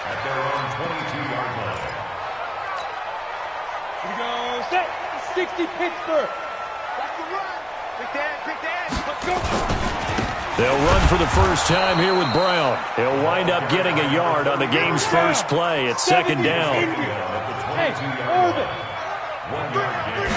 at their own 22-yard line. Here we go. Set. 60 Pittsburgh. That's the run. Big Dan. Let's go. They'll run for the first time here with Brown. He'll wind up getting a yard on the game's first play. It's second down. Hey, Irvin. 1-yard gain.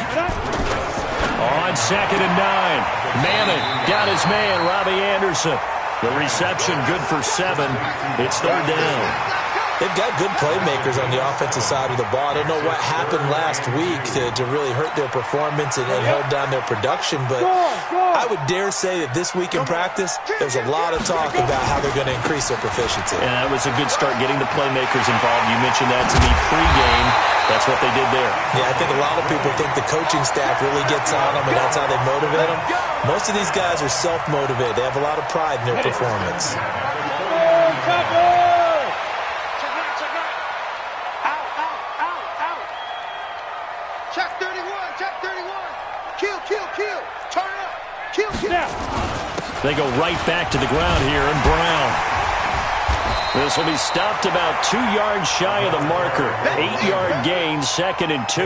On 2nd and 9. Manning got his man, Robbie Anderson. The reception good for 7. It's third down. They've got good playmakers on the offensive side of the ball. I don't know what happened last week to really hurt their performance and hold down their production, but I would dare say that this week in practice, there's a lot of talk about how they're going to increase their proficiency. And that was a good start getting the playmakers involved. You mentioned that to me pregame. That's what they did there. Yeah, I think a lot of people think the coaching staff really gets on them, and that's how they motivate them. Most of these guys are self-motivated. They have a lot of pride in their performance. They go right back to the ground here, and Brown. This will be stopped about 2 yards shy of the marker. 8-yard gain, 2nd and 2. A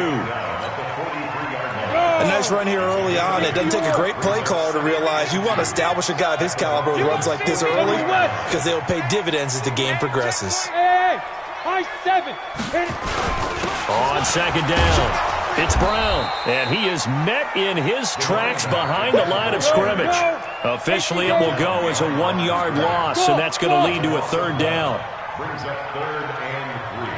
nice run here early on. It doesn't take a great play caller to realize you want to establish a guy of his caliber who runs like this early because they'll pay dividends as the game progresses. High 7. On 2nd down. It's Brown, and he is met in his tracks behind the line of scrimmage. Officially, it will go as a 1-yard loss, and that's going to lead to a third down. Brings up 3rd and 3.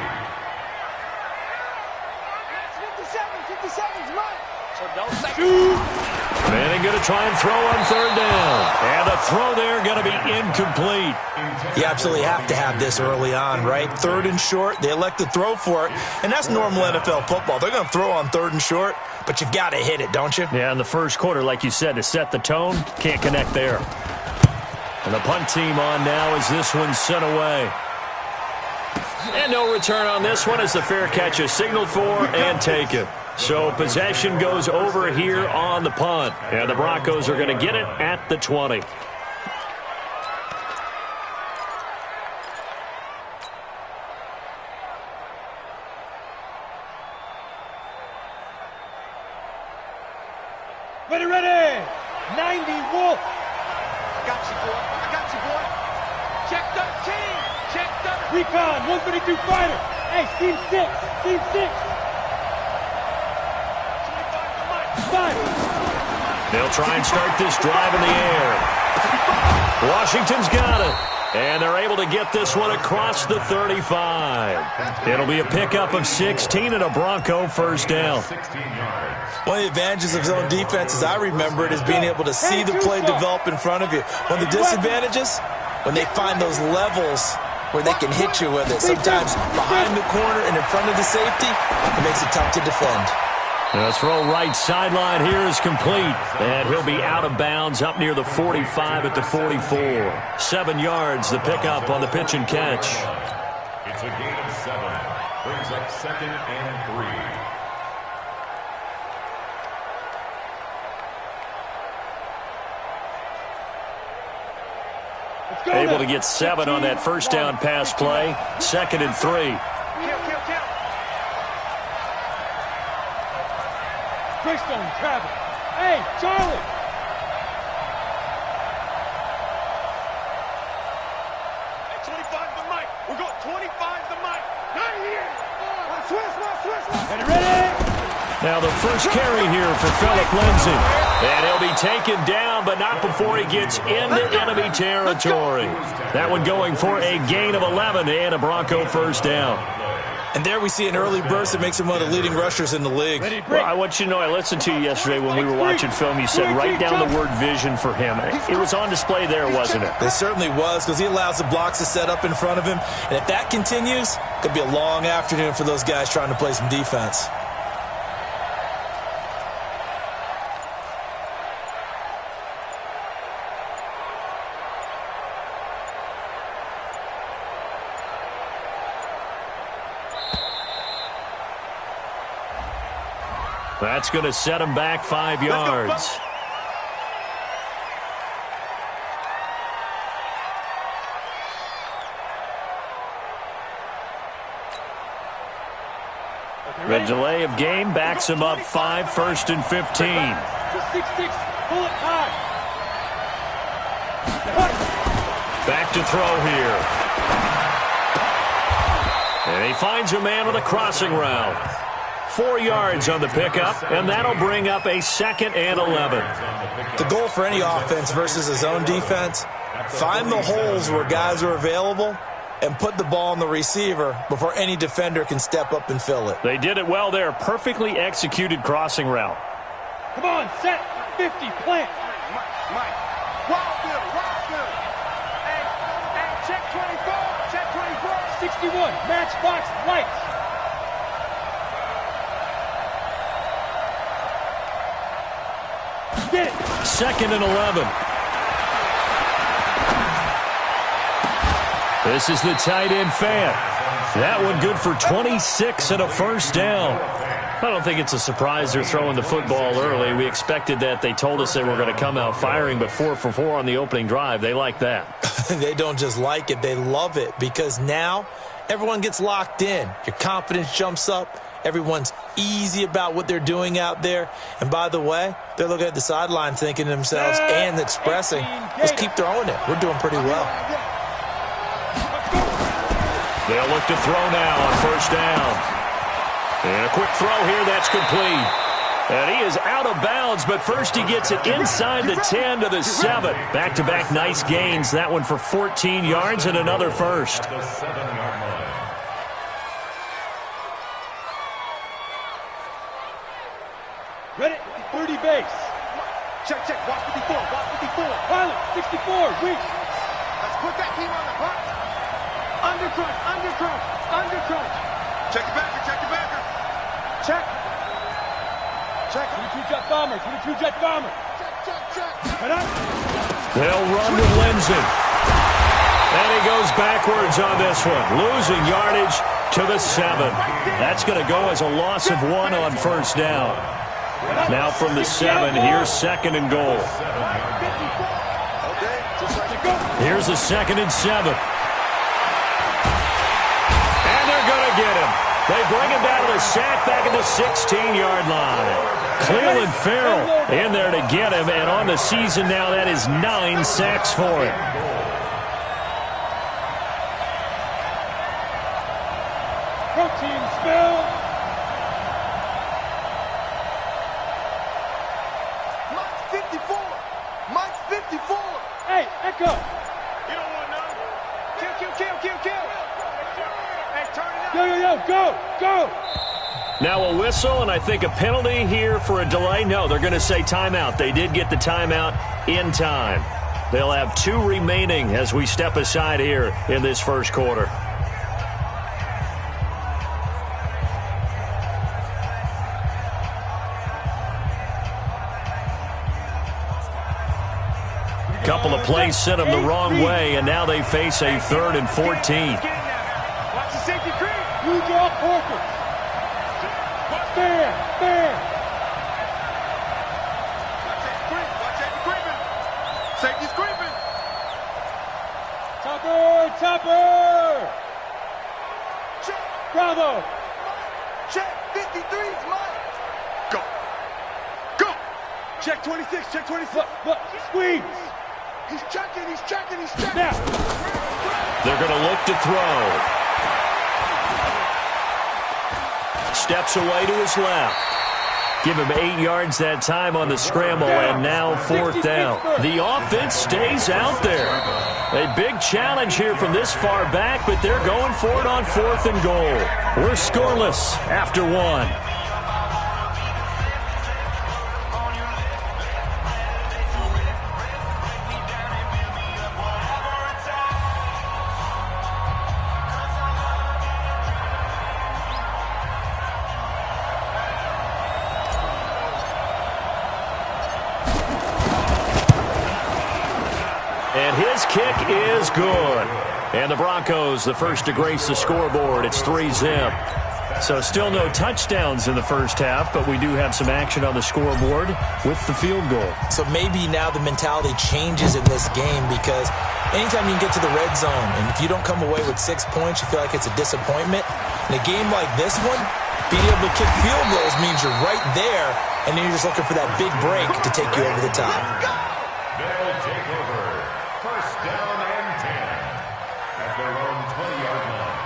Manning going to try and throw on 3rd down. And the throw there going to be incomplete. You absolutely have to have this early on, right? 3rd and short, they elect to throw for it, and that's normal NFL football. They're going to throw on 3rd and short, but you've got to hit it, don't you? Yeah, in the first quarter, like you said, to set the tone, can't connect there. And the punt team on now as this one's sent away. And no return on this one as the fair catch is signaled for and taken. So possession goes over here on the punt. And the Broncos are going to get it at the 20. Ready. 90 Wolf. I got you, boy. Check 13. Recon, 132 fighter. Hey, team 6. They'll try and start this drive in the air. Washington's got it. And they're able to get this one across the 35. It'll be a pickup of 16 and a Bronco first down. 16 yards. One of the advantages of zone defense, as I remember it, is being able to see the play develop in front of you. One of the disadvantages, when they find those levels where they can hit you with it. Sometimes behind the corner and in front of the safety, it makes it tough to defend. The throw right sideline here is complete. And he'll be out of bounds up near the 45 at the 44. 7 yards, the pickup on the pitch and catch. It's a gain of 7. Brings up 2nd and 3. Able to get 7 on that first down pass play. 2nd and 3. Greystone, Travis. Hey, Charlie. Hey, 25 the mic. We're going 25 the mic. Not here. Switch. Ready? Now the first carry here for Phillip Lindsay. And he'll be taken down, but not before he gets into enemy territory. That one going for a gain of 11 and a Bronco first down. And there we see an early burst that makes him one of the leading rushers in the league. Well, I want you to know, I listened to you yesterday when we were watching film. You said write down the word vision for him. It was on display there, wasn't it? It certainly was, because he allows the blocks to set up in front of him. And if that continues, it could be a long afternoon for those guys trying to play some defense. That's going to set him back 5 yards. The delay of game backs him up 5, 1st and 15. 6-6, pull it high. Back to throw here. And he finds a man with a crossing route. 4 yards on the pickup, and that'll bring up a 2nd and 11. The goal for any offense versus a zone defense, find the holes where guys are available and put the ball on the receiver before any defender can step up and fill it. They did it well there. Perfectly executed crossing route. Come on, set. 50, plant. Mike. Wild Bill. Hey, check 24. Check 24. 61, matchbox lights. Get it. 2nd and 11. This is the tight end fan. That one good for 26 and a 1st down. I don't think it's a surprise they're throwing the football early. We expected that. They told us they were going to come out firing, but 4 for 4 on the opening drive. They like that. They don't just like it, they love it, because now everyone gets locked in. Your confidence jumps up. Everyone's easy about what they're doing out there. And by the way, they're looking at the sideline thinking to themselves and expressing, let's keep throwing it. We're doing pretty well. They'll look to throw now on 1st down. And a quick throw here, that's complete. And he is out of bounds, but first he gets it inside the 10 to the 7. Back-to-back nice gains. That one for 14 yards and another 1st. Ready, 30 base. Check. Watch 54. Pilot, 64, reach. Let's put that team on the clock. Under crunch. Check your backer. Check. 22 jet bomber. Check. Head up. They'll run with Lindsay. And he goes backwards on this one, losing yardage to the 7. That's going to go as a loss of 1 on 1st down. Now from the 7, here's 2nd and goal. Here's a 2nd and 7. And they're going to get him. They bring him down to the sack back at the 16-yard line. Cleveland Farrell in there to get him, and on the season now, that is 9 sacks for him. Protein spill. Mike's 54. Hey, Echo. You don't want to know. Kill. Hey, turn it up. Yo, go. Now a whistle, and I think a penalty here for a delay. No, they're going to say timeout. They did get the timeout in time. They'll have 2 remaining as we step aside here in this 1st quarter. Couple of plays sent them the wrong way, and now they face a 3rd and 14. Watch the safety creep. You draw focus. Fair. Watch safety creeping. Safety's creeping. Topper. Check. Bravo. Check. 53's Mike. Go. Check 26. Look, squeeze. He's checking. Now. They're going to look to throw. Steps away to his left. Give him 8 yards that time on the scramble, and now 4th down. The offense stays out there. A big challenge here from this far back, but they're going for it on 4th and goal. We're scoreless after 1. And his kick is good. And the Broncos, the first to grace the scoreboard. It's 3-zip. So still no touchdowns in the first half, but we do have some action on the scoreboard with the field goal. So maybe now the mentality changes in this game because anytime you can get to the red zone, and if you don't come away with 6 points, you feel like it's a disappointment. In a game like this one, being able to kick field goals means you're right there, and then you're just looking for that big break to take you over the top. They'll take over. First down and 10 at their own 20-yard line.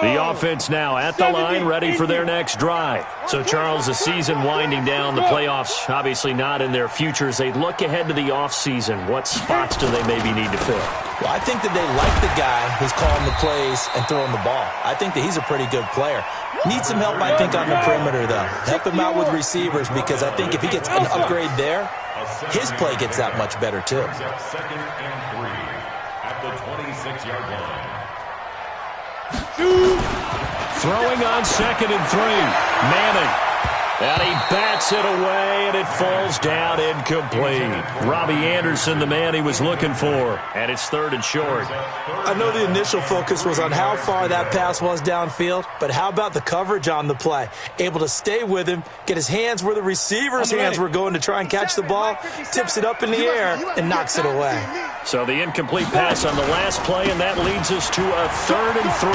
The offense now at the line, ready for their next drive. So, Charles, the season winding down, the playoffs obviously not in their future. As they look ahead to the offseason, what spots do they maybe need to fill? Well, I think that they like the guy who's calling the plays and throwing the ball. I think that he's a pretty good player. Needs some help, I think, on the perimeter, though. Help him out with receivers because I think if he gets an upgrade there, his play gets that much better, too. Second and 3 at the 26-yard line. Throwing on 2nd and 3. Manning. And he bats it away, and it falls down incomplete. Robbie Anderson, the man he was looking for. And it's 3rd and short. I know the initial focus was on how far that pass was downfield, but how about the coverage on the play? Able to stay with him, get his hands where the receiver's hands were going to try and catch the ball, tips it up in the air, and knocks it away. So the incomplete pass on the last play, and that leads us to a 3rd and 3.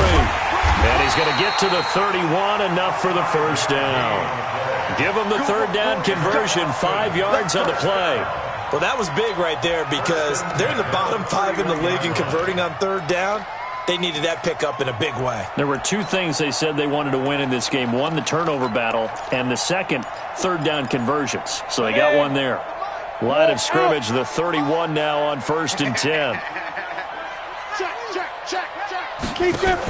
And he's going to get to the 31, enough for the first down. Give him the 3rd down conversion, 5 yards on the play. Well, that was big right there because they're in the bottom 5 in the league in converting on 3rd down. They needed that pickup in a big way. There were 2 things they said they wanted to win in this game. One, the turnover battle, and the second, 3rd down conversions. So they got one there. Line of scrimmage, the 31 now on 1st and 10. Keep gripping.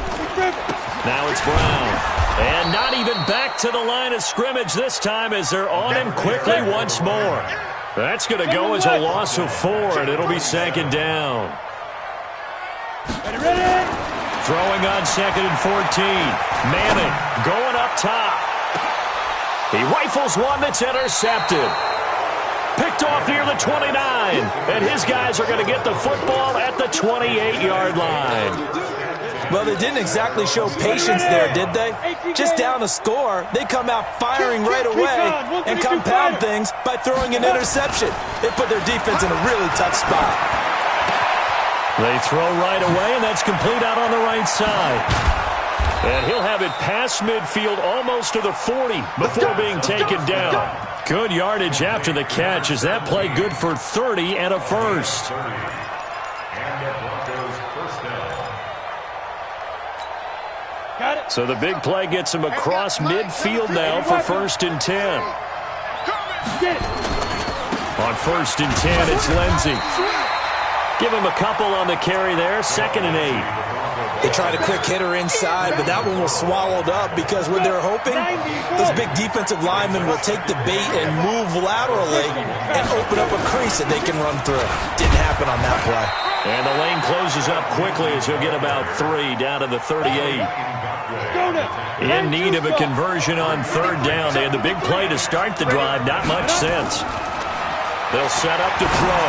Now it's Brown. And not even back to the line of scrimmage this time as they're on him quickly once more. That's going to go as a loss of 4, and it'll be 2nd down. Ready? Throwing on 2nd and 14. Manning going up top. He rifles one that's intercepted. Picked off near the 29. And his guys are going to get the football at the 28-yard line. Well, they didn't exactly show patience there, did they? Just down a score, they come out firing right away and compound things by throwing an interception. They put their defense in a really tough spot. They throw right away, and that's complete out on the right side. And he'll have it past midfield almost to the 40 before being taken down. Good yardage after the catch. Is that play good for 30 and a first? So the big play gets him across midfield now for 1st and 10. On 1st and 10, it's Lindsey. Give him a couple on the carry there, 2nd and 8. They tried a quick hitter inside, but that one was swallowed up because when they're hoping, those big defensive linemen will take the bait and move laterally and open up a crease that they can run through. Didn't happen on that play. And the lane closes up quickly as he'll get about 3 down to the 38. In need of a conversion on 3rd down. They had the big play to start the drive. Not much sense. They'll set up to throw.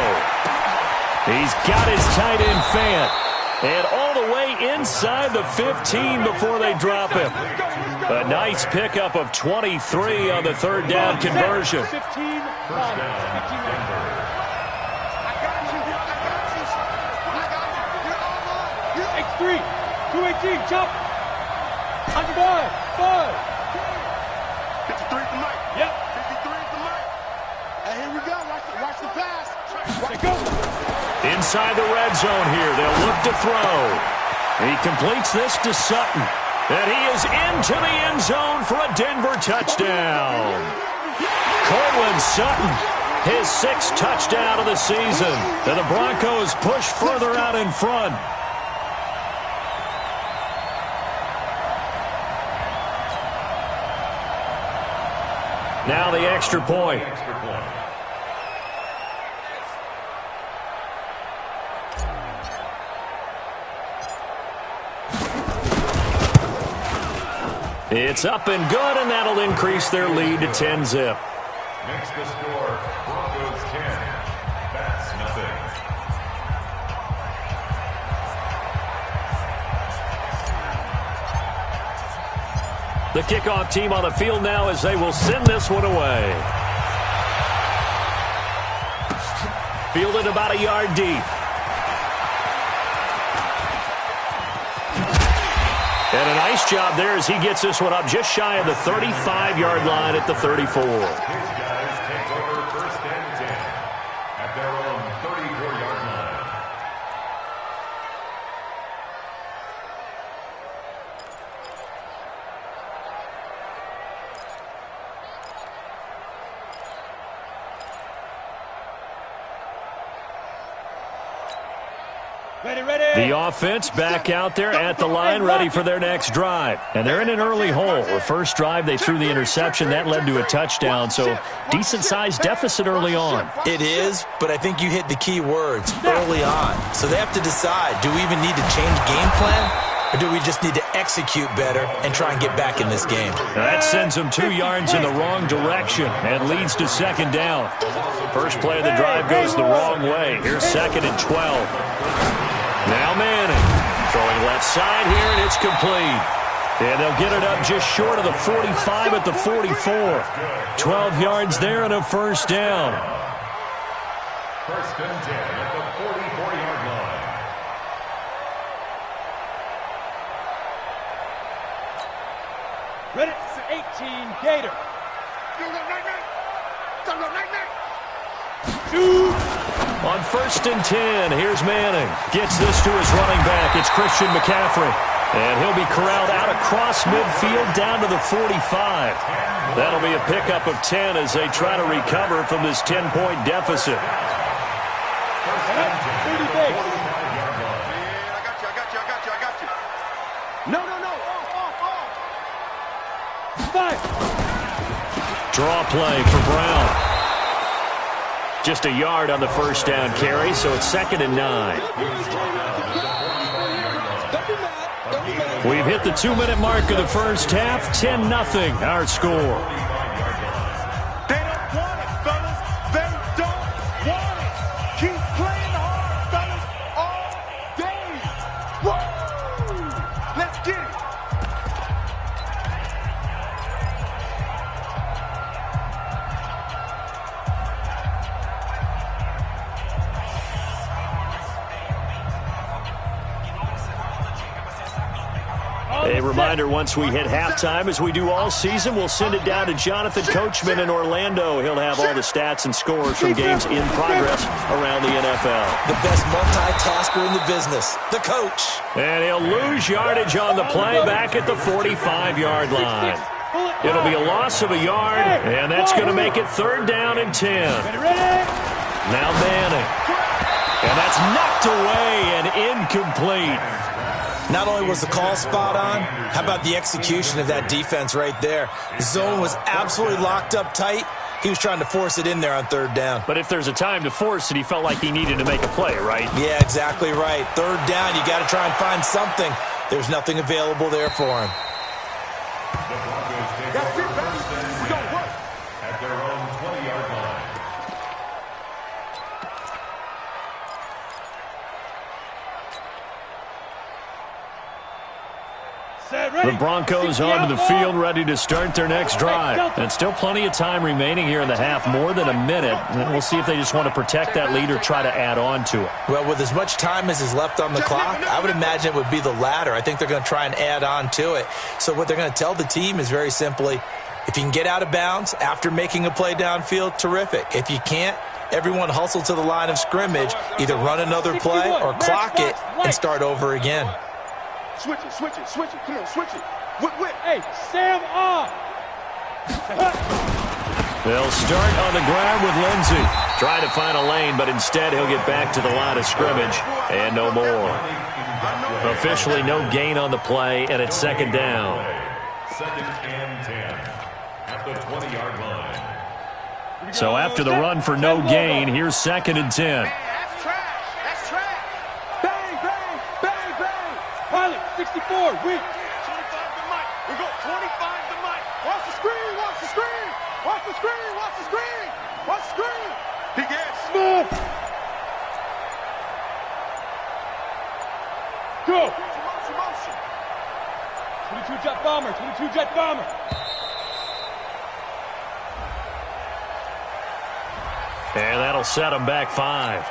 He's got his tight end Fant. And all the way inside the 15 before they drop him. A nice pickup of 23 on the 3rd down conversion. 15, 218, jump. 105, 5. 53 for Mike. Yep. 53 for Mike. And here we go. Watch the pass. Go. Inside the red zone here. They'll look to throw. He completes this to Sutton. And he is into the end zone for a Denver touchdown. Cortland Sutton, his 6th touchdown of the season. And the Broncos push further out in front. Now the extra point. It's up and good, and that'll increase their lead to 10-zip. Makes the score Broncos 10. That's nothing. The kickoff team on the field now as they will send this one away. Fielded about a yard deep. And a nice job there as he gets this one up just shy of the 35-yard line at the 34. His guys take over first and 10 at their own 34-yard line. The offense back out there at the line, ready for their next drive. And they're in an early hole. The first drive, they threw the interception. That led to a touchdown, so decent-sized deficit early on. It is, but I think you hit the key words, early on. So they have to decide, do we even need to change game plan, or do we just need to execute better and try and get back in this game? That sends them 2 yards in the wrong direction and leads to second down. First play of the drive goes the wrong way. Here's second and 12. Now Manning throwing left side here, and it's complete. And they'll get it up just short of the 45 at the 44. 12 yards there and a first down. First and 10 at the 44-yard line. Ready? 18, Gator. On first and 10, here's Manning. Gets this to his running back. It's Christian McCaffrey. And he'll be corralled out across midfield down to the 45. That'll be a pickup of 10 as they try to recover from this 10-point deficit. No. Five. Draw play for Brown. Just a yard on the first down carry, so it's second and 9. We've hit the 2-minute mark of the first half. 10-0 our score. They don't want it, fellas. They don't want it. Keep playing hard, fellas, all day. Woo! Let's get it. A reminder, once we hit halftime, as we do all season, we'll send it down to Jonathan Coachman in Orlando. He'll have all the stats and scores from games in progress around the NFL. The best multitasker in the business, the coach. And he'll lose yardage on the play back at the 45-yard line. It'll be a loss of a yard, and that's going to make it third down and 10. Now Manning. And that's knocked away and incomplete. Not only was the call spot on, how about the execution of that defense right there? The zone was absolutely locked up tight. He was trying to force it in there on third down. But if there's a time to force it, he felt like he needed to make a play, right? Yeah, exactly right. Third down, you got to try and find something. There's nothing available there for him. That's it, baby. We don't work. At their own 20-yard line. The Broncos onto the field, ready to start their next drive. And still plenty of time remaining here in the half, more than a minute. And we'll see if they just want to protect that lead or try to add on to it. Well, with as much time as is left on the clock, I would imagine it would be the latter. I think they're going to try and add on to it. So what they're going to tell the team is very simply, if you can get out of bounds after making a play downfield, terrific. If you can't, everyone hustle to the line of scrimmage, either run another play or clock it and start over again. Switch it. Come on, switch it. Whip. Hey, Sam off. They'll start on the ground with Lindsey. Try to find a lane, but instead he'll get back to the line of scrimmage. And no more. Officially no gain on the play, and it's second down. Second and 10 at the 20-yard line. So after the run for no gain, here's second and 10. That's trash. Bang. Pilot, 64, weak. 25 to Mike. We go 25 to Mike. Watch the screen. Watch the screen. bomber, 22 jet bomber. And that'll set them back 5.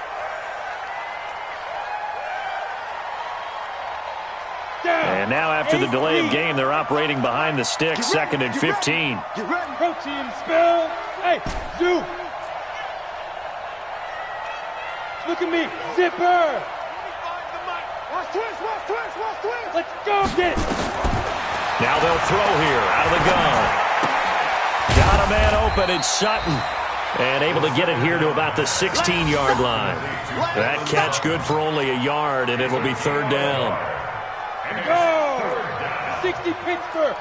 And now after the delay of game, they're operating behind the sticks, 2nd and 15. Get ready. Protein spill. Hey, Zoo. Look at me. Zipper. Watch twist, watch twist, watch twist. Let's go. Get it. Now they'll throw here out of the gun. Got a man open. It's Sutton. And able to get it here to about the 16-yard line. That catch good for only a yard, and it'll be 3rd down. Go! 60 Pittsburgh.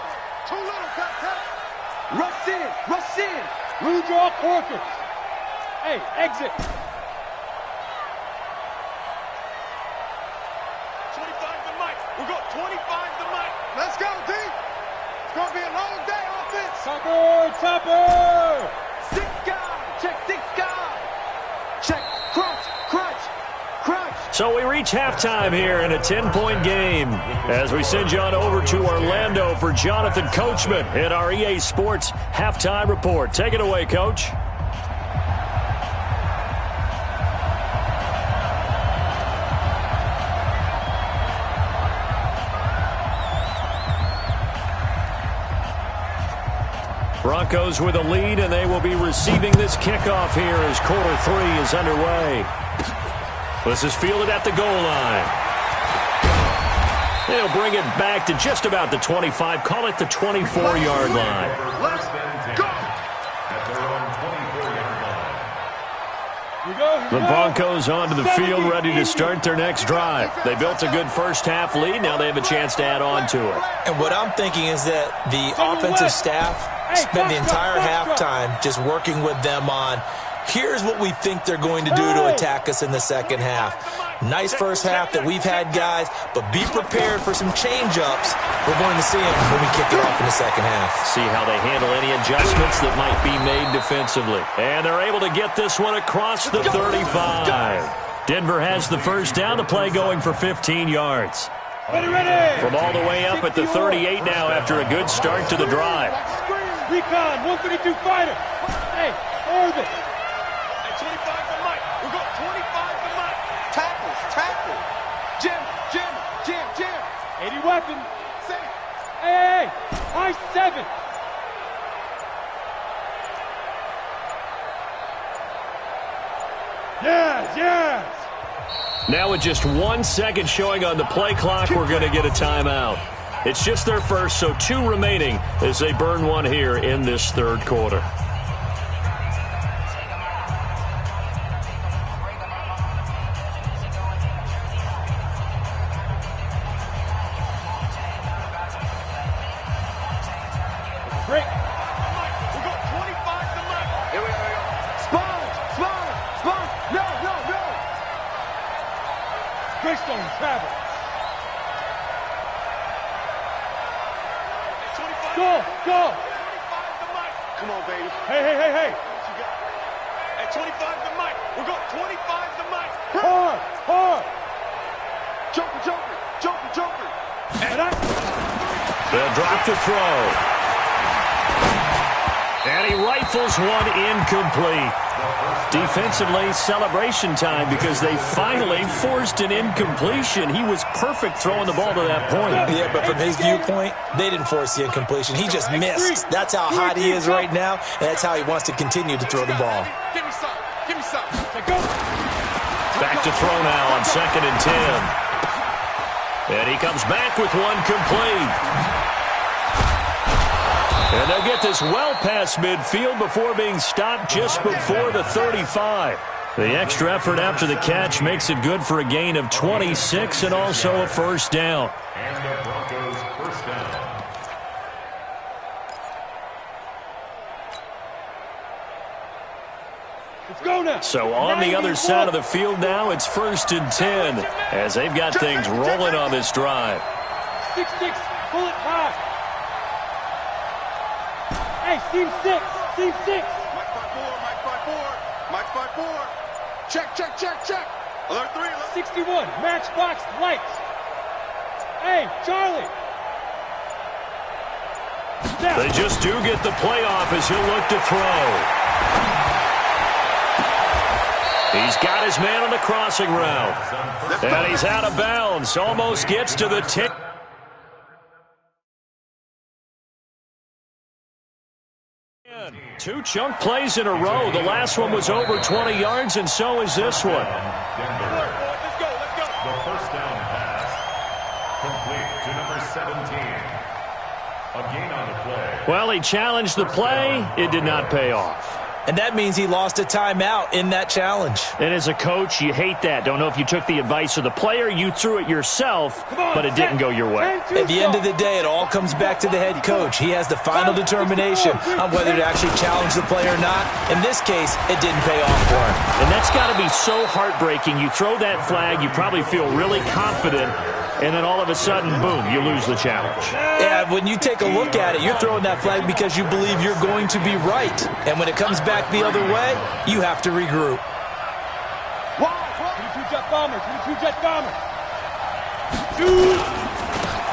Too little, cut. Rush in, rush in. Lose your quarters. Hey, exit. 25 to Mike. We'll go 25 to Mike. Let's go, D. It's going to be a long day offense. Topper. 6 guys. Check 6 guys. Check. Crunch. So we reach halftime here in a 10-point game as we send you on over to Orlando for Jonathan Coachman in our EA Sports Halftime Report. Take it away, Coach. Broncos with a lead, and they will be receiving this kickoff here as quarter 3 is underway. This is fielded at the goal line. They'll bring it back to just about the 25, call it the 24-yard line. Let's go. At their own 24-yard line. The Broncos onto the field, ready to start their next drive. They built a good first-half lead. Now they have a chance to add on to it. And what I'm thinking is that the offensive staff spent the entire halftime just working with them on, here's what we think they're going to do to attack us in the second half. Nice first half that we've had, guys, but be prepared for some change-ups. We're going to see them when we kick it off in the second half. See how they handle any adjustments that might be made defensively. And they're able to get this one across the 35. Denver has the first down, the play going for 15 yards. Ready. From all the way up at the 38 now after a good start to the drive. Recon, 132 fighter. Hey, Irvin. At 25 to Mike. We'll go 25 to Mike. Tackle. Jim. 80 weapon. Hey. High 7. Yes. Now with just 1 second showing on the play clock, we're going to get a timeout. It's just their first, so 2 remaining as they burn one here in this third quarter. Break. We'll go 25 to Mike. Here we go. Sponge. No. Greystone travel. Go. 25 to Mike. Come on, baby. Hey. At 25 to Mike. We'll go 25 to Mike. Hard. Joker. And They'll drop to throw. And he rifles one incomplete. Defensively, celebration time because they finally forced an incompletion. He was perfect throwing the ball to that point. Yeah, but from his viewpoint, they didn't force the incompletion. He just missed. That's how hot he is right now, and that's how he wants to continue to throw the ball. Give me some. go. Back to throw now on 2nd and 10. And he comes back with one complete. And they'll get this well past midfield before being stopped just before the 35. The extra effort after the catch makes it good for a gain of 26 and also a first down. And the Broncos first down. Let's go now. So on the other side of the field now, it's 1st and 10 as they've got things rolling on this drive. 6-6, pull it high. Hey, seam 6. Mike 5-4. Check. Alert 3. 61, matchbox lights. Hey, Charlie. They just do get the playoff as he'll look to throw. He's got his man on the crossing route. And he's out of bounds. Almost gets to the 10. Two chunk plays in a row. The last one was over 20 yards, and so is this one. Let's go. The first down pass, complete to number 17. A gain on the play. Well, he challenged the play. It did not pay off. And that means he lost a timeout in that challenge. And as a coach, you hate that. Don't know if you took the advice of the player, you threw it yourself, but it didn't go your way. At the end of the day, it all comes back to the head coach. He has the final determination on whether to actually challenge the play or not. In this case, it didn't pay off for him. And that's got to be so heartbreaking. You throw that flag, you probably feel really confident, and then all of a sudden, boom, you lose the challenge. Yeah, when you take a look at it, you're throwing that flag because you believe you're going to be right. And when it comes back the other way, you have to regroup.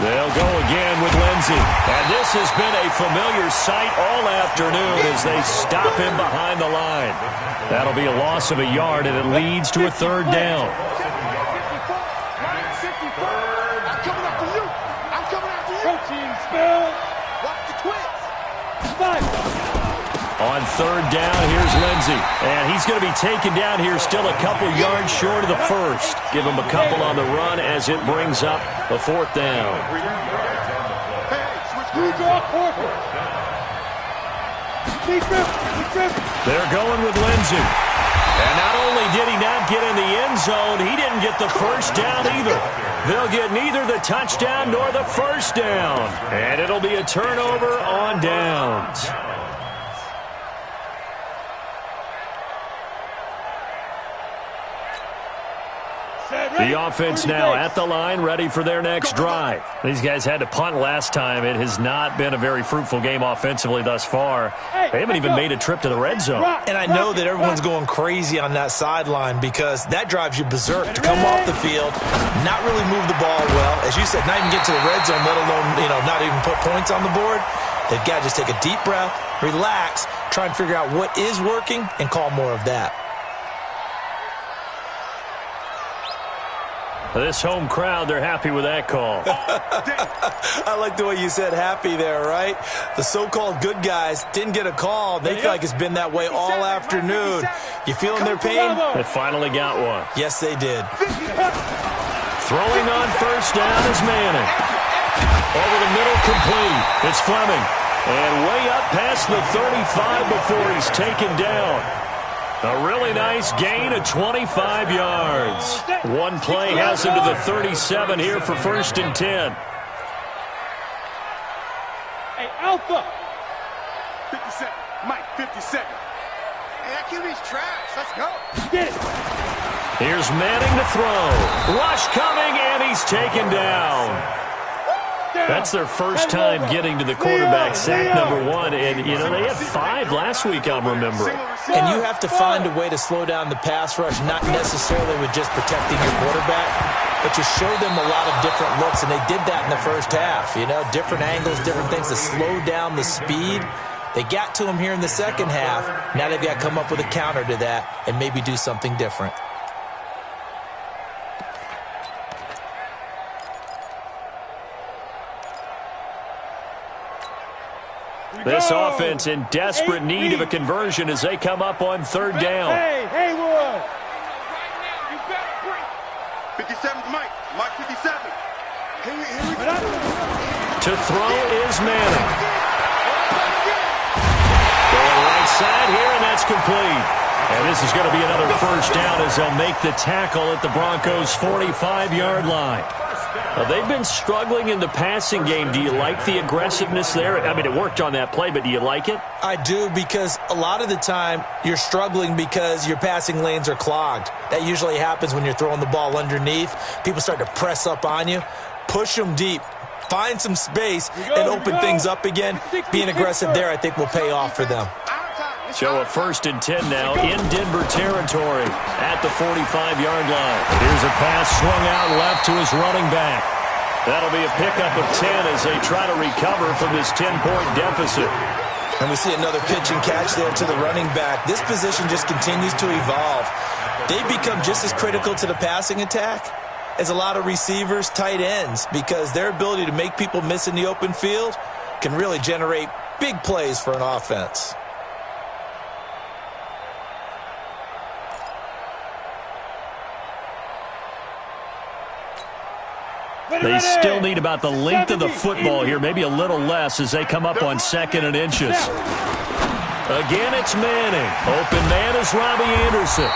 They'll go again with Lindsey. And this has been a familiar sight all afternoon as they stop him behind the line. That'll be a loss of a yard, and it leads to a third down. On third down, here's Lindsey. And he's going to be taken down here still a couple yards short of the first. Give him a couple on the run as it brings up the fourth down. They're going with Lindsey. And not only did he not get in the end zone, he didn't get the first down either. They'll get neither the touchdown nor the first down. And it'll be a turnover on downs. The offense now at the line, ready for their next drive. These guys had to punt last time. It has not been a very fruitful game offensively thus far. They haven't even made a trip to the red zone. And I know that everyone's going crazy on that sideline because that drives you berserk to come off the field, not really move the ball well. As you said, not even get to the red zone, let alone, not even put points on the board. They've got to just take a deep breath, relax, try and figure out what is working, and call more of that. This home crowd, they're happy with that call. I like the way you said happy there, right? The so-called good guys didn't get a call. They feel like it's been that way all afternoon. You feeling their pain? They finally got one. Yes, they did. Throwing on first down is Manning. Over the middle, complete. It's Fleming. And way up past the 35 before he's taken down. A really nice gain of 25 yards. One play has him to the 37 here for 1st and 10. Hey, Alpha. 57. Mike, 57. Hey, that QB's trash. Let's go. Get it. Here's Manning to throw. Rush coming, and he's taken down. That's their first time getting to the quarterback, sack number 1. And, they had 5 last week, I'm remembering. And you have to find a way to slow down the pass rush, not necessarily with just protecting your quarterback, but you show them a lot of different looks, and they did that in the first half. Different angles, different things to slow down the speed. They got to him here in the second half. Now they've got to come up with a counter to that and maybe do something different. This offense in desperate need of a conversion as they come up on third down. Hey, Haywood. 57's Mike. Mike 57. Here we go. To throw is Manning. Going right side here, and that's complete. And this is going to be another first down as they'll make the tackle at the Broncos' 45-yard line. They've been struggling in the passing game. Do you like the aggressiveness there? I mean, it worked on that play, but do you like it? I do, because a lot of the time you're struggling because your passing lanes are clogged. That usually happens when you're throwing the ball underneath. People start to press up on you. Push them deep. Find some space and open things up again. Being aggressive there, I think, will pay off for them. So a 1st and 10 now in Denver territory at the 45-yard line. Here's a pass swung out left to his running back. That'll be a pickup of 10 as they try to recover from this 10-point deficit. And we see another pitch and catch there to the running back. This position just continues to evolve. They've become just as critical to the passing attack as a lot of receivers, tight ends, because their ability to make people miss in the open field can really generate big plays for an offense. They still need about the length of the football here, maybe a little less as they come up on 2nd and inches. Again, it's Manning. Open man is Robbie Anderson.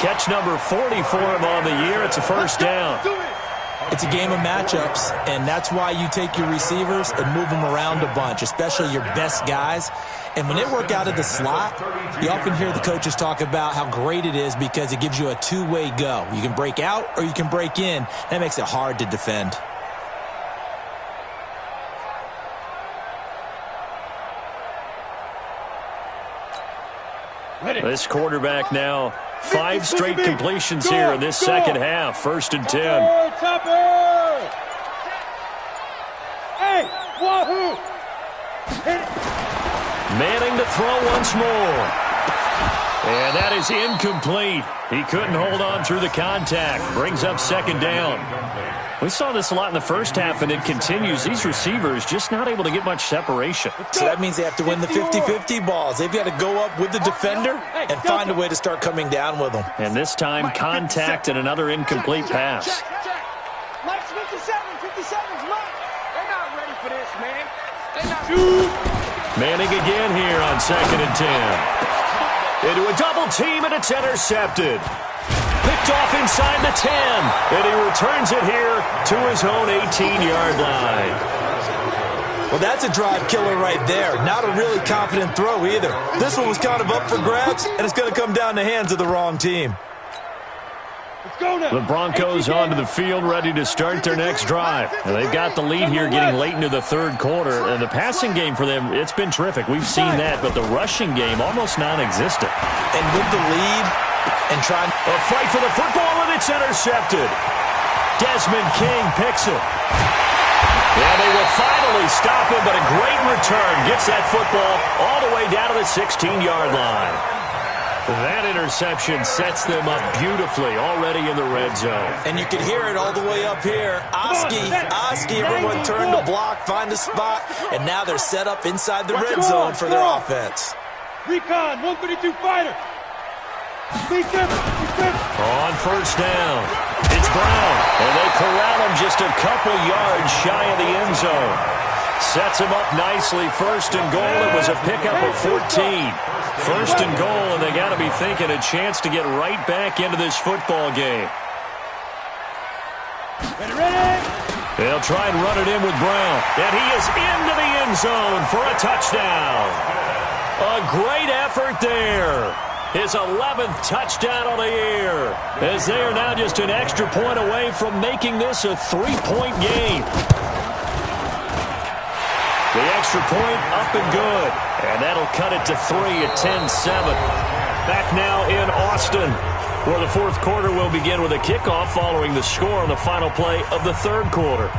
Catch number 40 for him on the year. It's a first down. It's a game of matchups, and that's why you take your receivers and move them around a bunch, especially your best guys. And when they work out of the slot, you often hear the coaches talk about how great it is because it gives you a two-way go. You can break out or you can break in. That makes it hard to defend. This quarterback now 5 straight completions here in this second half. 1st and 10. Hey, wahoo! Manning to throw once more. And that is incomplete. He couldn't hold on through the contact. Brings up 2nd down. We saw this a lot in the first half, and it continues. These receivers just not able to get much separation. So that means they have to win the 50-50 balls. They've got to go up with the defender and find a way to start coming down with them. And this time, contact and another incomplete pass. Mike's 57. 57's Mike. They're not ready for this, man. They're not. Manning again here on 2nd and 10. Into a double team, and it's intercepted. Picked off inside the 10, and he returns it here to his own 18-yard line. Well, that's a drive killer right there. Not a really confident throw either. This one was kind of up for grabs, and it's going to come down the hands of the wrong team. The Broncos onto the field, ready to start their next drive. And they've got the lead here getting late into the 3rd quarter. And the passing game for them, it's been terrific. We've seen that, but the rushing game almost non-existent. And with the lead and trying... A fight for the football, and it's intercepted. Desmond King picks it. Yeah, they will finally stop him, but a great return gets that football all the way down to the 16-yard line. That interception sets them up beautifully already in the red zone. And you can hear it all the way up here. Oski, everyone turned to block, find a spot, and now they're set up inside the red zone for their offense. Recon, 132 fighter. On 1st down, it's Brown, and they corral him just a couple yards shy of the end zone. Sets him up nicely. 1st and goal. It was a pickup of 14. 1st and goal, and they got to be thinking a chance to get right back into this football game. They'll try and run it in with Brown, and he is into the end zone for a touchdown. A great effort there. His 11th touchdown of the year, as they are now just an extra point away from making this a 3-point game. The extra point up and good, and that'll cut it to 3 at 10-7. Back now in Austin, where the 4th quarter will begin with a kickoff following the score on the final play of the 3rd quarter.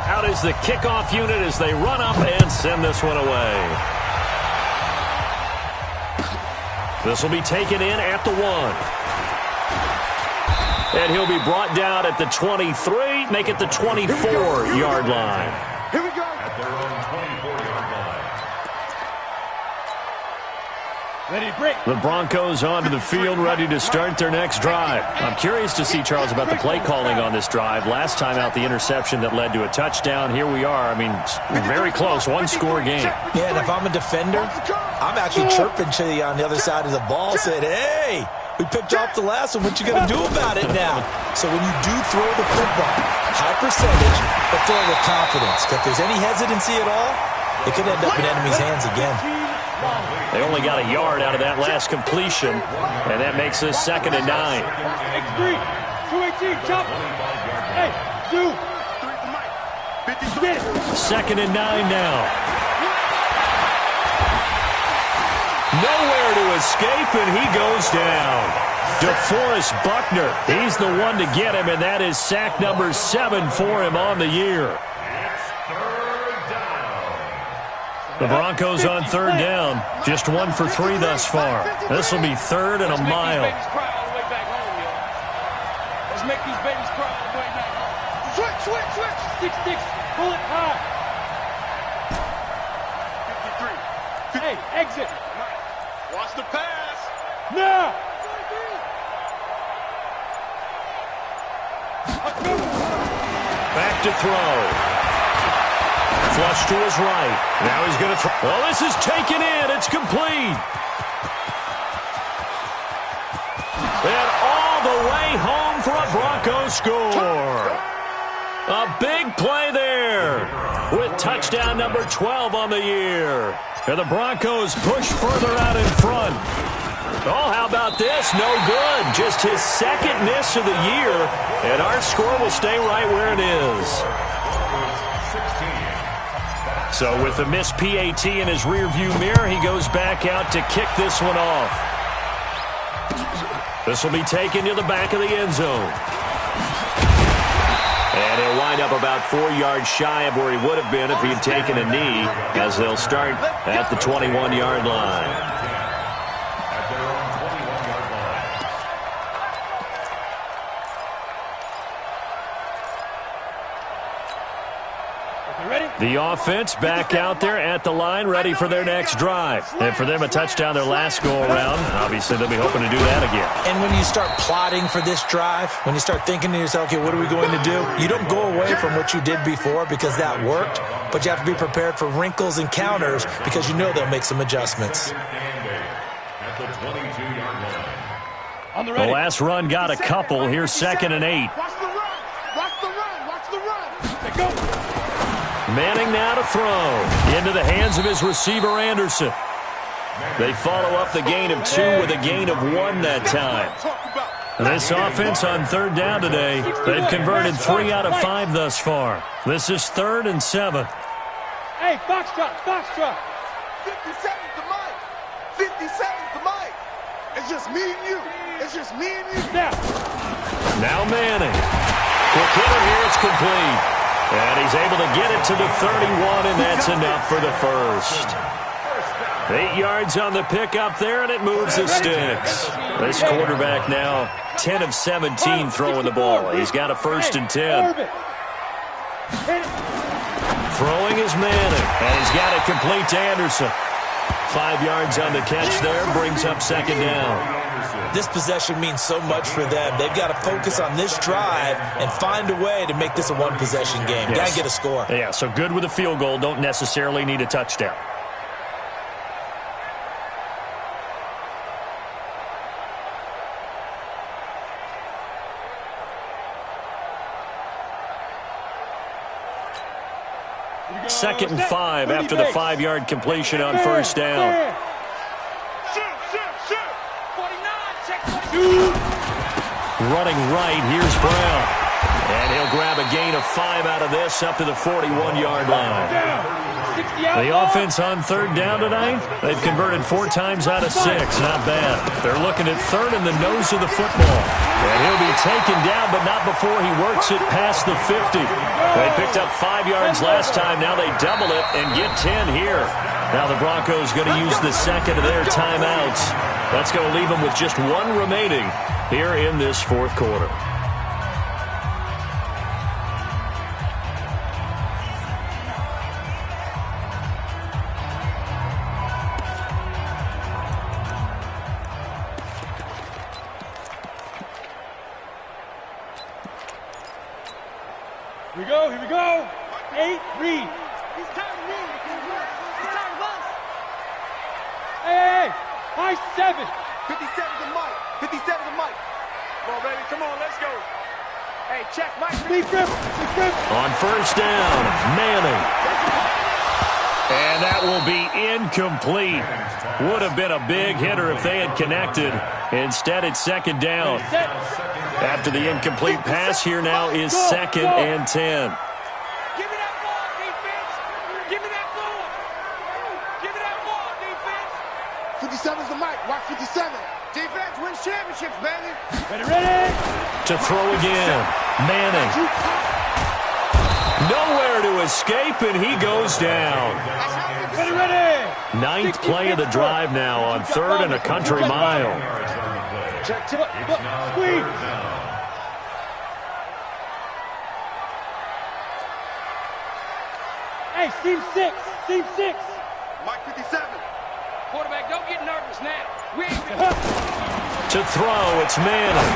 Out is the kickoff unit as they run up and send this one away. This will be taken in at the 1. And he'll be brought down at the 23, make it the 24-yard line. Here we go. At their own 24-yard line. Ready to break. The Broncos onto the field, ready to start their next drive. I'm curious to see, Charles, about the play calling on this drive. Last time out, the interception that led to a touchdown. Here we are. I mean, very close, one-score game. Yeah, and if I'm a defender, I'm actually chirping to you on the other side of the ball, saying, hey, we picked off the last one. What you going to do about it now? So when you do throw the football, high percentage, but throw with confidence. If there's any hesitancy at all, it could end up in enemy's hands again. They only got a yard out of that last completion, and that makes this 2nd and 9. X3, 218, chop. Hey, 2. 2nd and 9 now. Nowhere to escape, and he goes down. DeForest Buckner, he's the one to get him, and that is sack number 7 for him on the year. It's 3rd down. The Broncos on 3rd down, just 1 for 3 thus far. This will be 3rd and a mile. Let's make these babies cry all the way back home. Switch. Six. Pull it high. 53. Hey, exit. Watch the pass. Now. Back to throw. Flush to his right. Now he's going to throw. Oh, this is taken in. It's complete. And all the way home for a Broncos score. A big play there with touchdown number 12 on the year. And the Broncos push further out in front. Oh, how about this? No good. Just his 2nd miss of the year. And our score will stay right where it is. So with the missed PAT in his rearview mirror, he goes back out to kick this one off. This will be taken to the back of the end zone. And he'll wind up about 4 yards shy of where he would have been if he had taken a knee, as they'll start at the 21-yard line. At their own 21-yard line. The offense back out there at the line, ready for their next drive. And for them, a touchdown their last go-around. Obviously, they'll be hoping to do that again. And when you start plotting for this drive, when you start thinking to yourself, okay, what are we going to do? You don't go away from what you did before because that worked, but you have to be prepared for wrinkles and counters because you know they'll make some adjustments. At the 22-yard line. On the The last run got a couple. Here's 2nd and 8. Watch the run. They go. Manning now to throw. Into the hands of his receiver, Anderson. They follow up the gain of 2 with a gain of 1 that time. This offense on 3rd down today, they've converted 3 out of 5 thus far. This is 3rd and 7. Hey, Foxtrot. 50 seconds to Mike. 50 seconds to Mike. It's just me and you. Now Manning. Quick hitter here, it's complete. And he's able to get it to the 31, and that's enough for the first. 8 yards on the pickup there, and it moves the sticks. This quarterback now 10 of 17 throwing the ball. He's got a 1st and 10. Throwing is Manning, and he's got it complete to Anderson. 5 yards on the catch there, brings up 2nd down. This possession means so much for them. They've got to focus on this drive and find a way to make this a one-possession game. Yes. Got to get a score. Yeah, so good with a field goal. Don't necessarily need a touchdown. Second and 5 after the 5-yard completion on 1st down. Running right, here's Brown. And he'll grab a gain of 5 out of this up to the 41-yard line. The offense on 3rd down tonight, they've converted 4 times out of 6. Not bad. They're looking at 3rd in the nose of the football. And he'll be taken down, but not before he works it past the 50. They picked up 5 yards last time. Now they double it and get 10 here. Now the Broncos going to use the 2nd of their timeouts. That's going to leave them with just 1 remaining here in this 4th quarter. Here we go. 8, read. He's tired of me. He's tired of us. Hey, high 7. 57 to Mike. 57 to Mike. Come on, baby. Come on, let's go. Hey, check Mike. Leave him. On 1st down, Manning. And that will be incomplete. Would have been a big hitter if they had connected. Instead, it's 2nd down. After the incomplete pass, here now is 2nd and 10. Give me that ball. championships, baby. Ready? To throw again. Manning. Nowhere to escape, and he goes down. Ready? Ninth play of the drive now on 3rd and a country mile. Check. Squeeze. Hey, seam 6. Mike 57. Quarterback, don't get nervous now. We ain't To throw, it's Manning.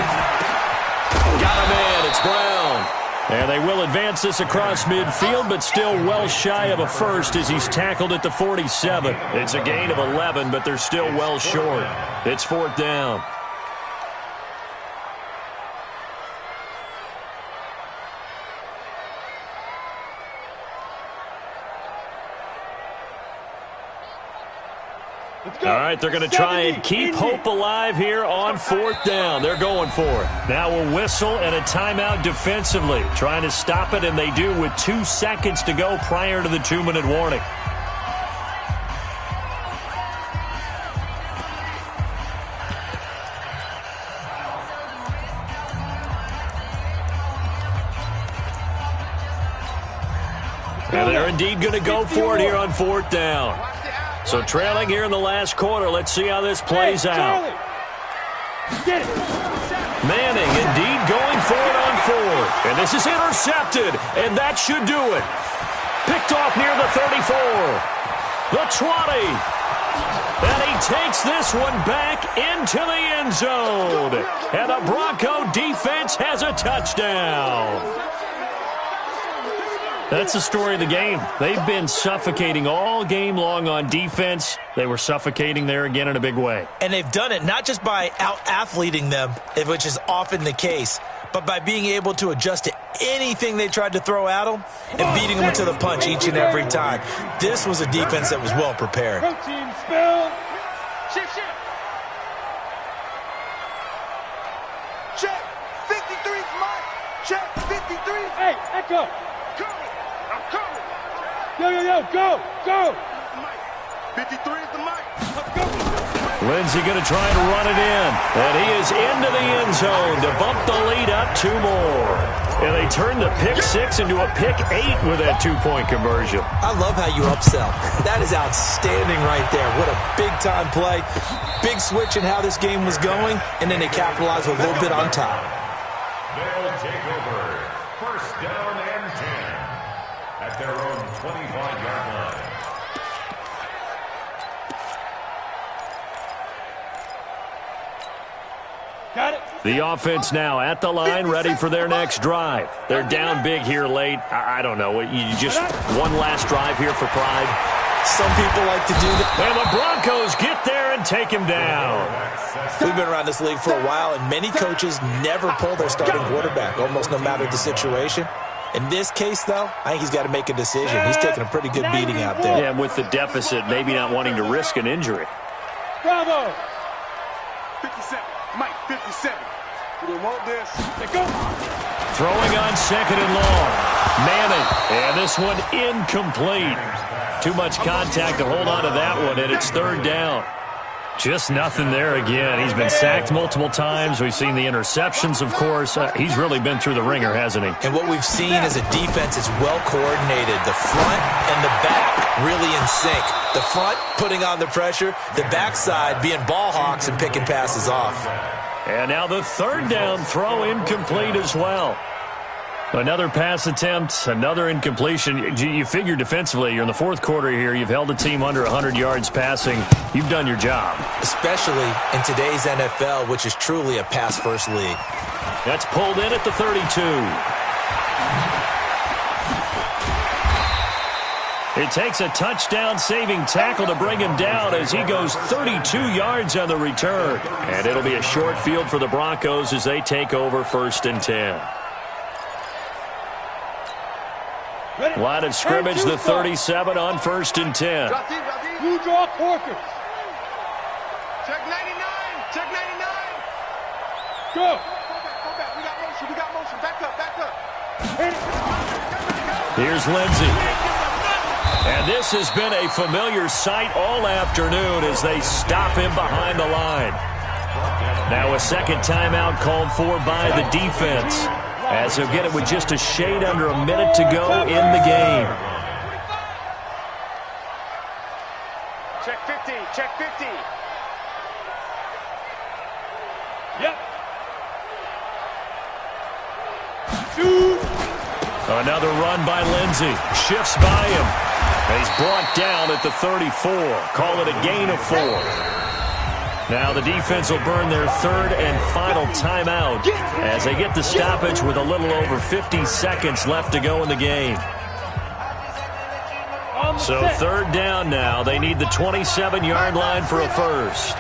Got a man, it's Brown. And they will advance this across midfield, but still well shy of a first as he's tackled at the 47. It's a gain of 11, but they're still well short. It's 4th down. All right, they're going to try and keep hope alive here on 4th down. They're going for it. Now a whistle and a timeout defensively. Trying to stop it, and they do with 2 seconds to go prior to the 2-minute warning. And they're indeed going to go for it here on 4th down. So trailing here in the last quarter. Let's see how this plays out. Manning indeed going for it on 4th. And this is intercepted. And that should do it. Picked off near the 34. The 20. And he takes this one back into the end zone. And the Bronco defense has a touchdown. That's the story of the game. They've been suffocating all game long on defense. They were suffocating there again in a big way. And they've done it not just by out-athleting them, which is often the case, but by being able to adjust to anything they tried to throw at them and beating them to the punch each and every time. This was a defense that was well prepared. Protein spill. Shift. Check. 53's Mike. Check. 53. Hey, Echo. I'm coming. Yo, go. Mike. 53 is the Mike. Let's go. Lindsey going to try and run it in. And he is into the end zone to bump the lead up 2 more. And they turn the pick 6 into a pick 8 with that 2-point conversion. I love how you upsell. That is outstanding right there. What a big-time play. Big switch in how this game was going, and then they capitalized a little bit on top. They'll take over. 1st down and 10 at their own 25-yard line. Got it. The offense now at the line, ready for their next drive. They're down big here late. I don't know. You just one last drive here for pride. Some people like to do that. And the Broncos get there and take him down. We've been around this league for a while, and many coaches never pull their starting quarterback, almost no matter the situation. In this case, though, I think he's got to make a decision. He's taking a pretty good beating out there. Yeah, with the deficit, maybe not wanting to risk an injury. Bravo. 57. Mike 57. You don't want this. Let's go. Throwing on 2nd and long. Manning. And this one incomplete. Too much contact to hold on to that one, and it's 3rd down. Just nothing there again. He's been sacked multiple times. We've seen the interceptions, of course. He's really been through the ringer, hasn't he? And what we've seen is a defense that's well coordinated. The front and the back really in sync. The front putting on the pressure, the backside being ball hawks and picking passes off. And now the 3rd down throw incomplete as well. Another pass attempt, another incompletion. You figure defensively, you're in the 4th quarter here. You've held the team under 100 yards passing. You've done your job. Especially in today's NFL, which is truly a pass-first league. That's pulled in at the 32. It takes a touchdown-saving tackle to bring him down as he goes 32 yards on the return. And it'll be a short field for the Broncos as they take over 1st and 10. Line of scrimmage, the 37 on 1st and 10. Blue draw Corkers. Check 99. Check 99. Go. Go back. We got motion. Back up. Here's Lindsey. And this has been a familiar sight all afternoon as they stop him behind the line. Now a second timeout called for by the defense, as he'll get it with just a shade under a minute to go in the game. Check 50, check 50. Yep. Shoot. Another run by Lindsey. Shifts by him. And he's brought down at the 34. Call it a gain of 4. Now the defense will burn their third and final timeout as they get the stoppage with a little over 50 seconds left to go in the game. So third down now. They need the 27-yard line for a first.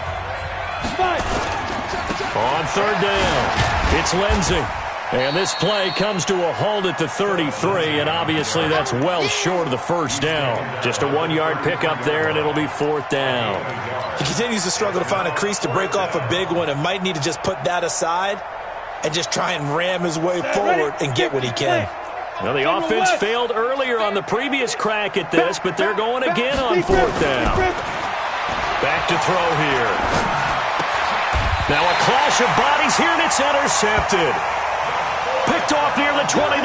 On third down, it's Lindsey. And this play comes to a halt at the 33, and obviously that's well short of the first down. Just a 1-yard pickup there, and it'll be fourth down. He continues to struggle to find a crease to break off a big one and might need to just put that aside and just try and ram his way forward and get what he can. Well, the offense failed earlier on the previous crack at this, but they're going again on fourth down. Back to throw here. Now a clash of bodies here, and it's intercepted. Picked off near the 29.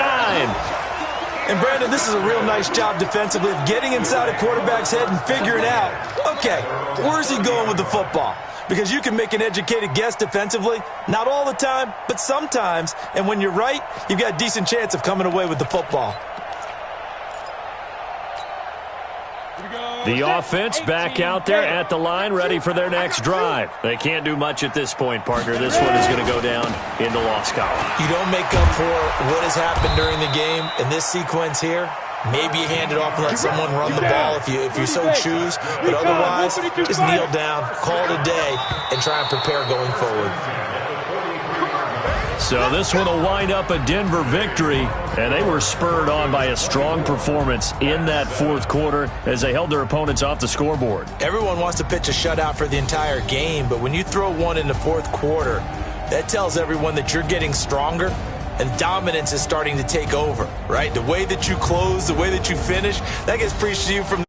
And, Brandon, this is a real nice job defensively of getting inside a quarterback's head and figuring out, okay, where's he going with the football? Because you can make an educated guess defensively, not all the time, but sometimes. And when you're right, you've got a decent chance of coming away with the football. The offense back out there at the line, ready for their next drive. They can't do much at this point, partner. This one is going to go down in the loss column. You don't make up for what has happened during the game in this sequence here. Maybe you hand it off and let someone run the ball if you so choose. But otherwise, just kneel down, call it a day, and try and prepare going forward. So this one will wind up a Denver victory, and they were spurred on by a strong performance in that fourth quarter as they held their opponents off the scoreboard. Everyone wants to pitch a shutout for the entire game, but when you throw one in the fourth quarter, that tells everyone that you're getting stronger and dominance is starting to take over, right? The way that you close, the way that you finish, that gets preached to you from